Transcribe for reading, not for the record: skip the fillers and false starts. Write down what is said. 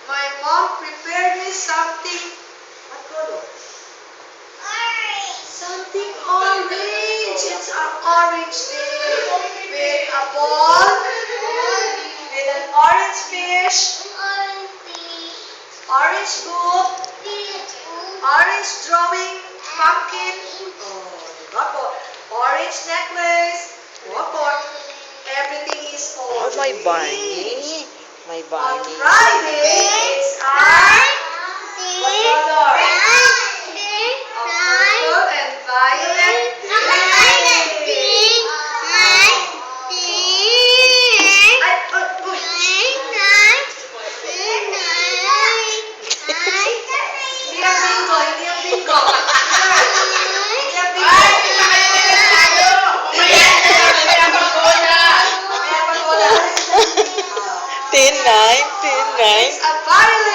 My mom prepared me something. What color? Orange. Something orange. It's an orange day with a ball, with an orange fish, Orange fish. orange book, orange drawing, pumpkin. Oh, diba po? Orange necklace. Opo. Everything is Oh, orange. may Barney. May On Barney. Friday, it's our what color? Purple and violet day. Ay, uy. Hindi ang bingo, hindi ang bingo. Hindi ang bingo. Mamaya pagoda. Tin nine, tin nine. It's a violet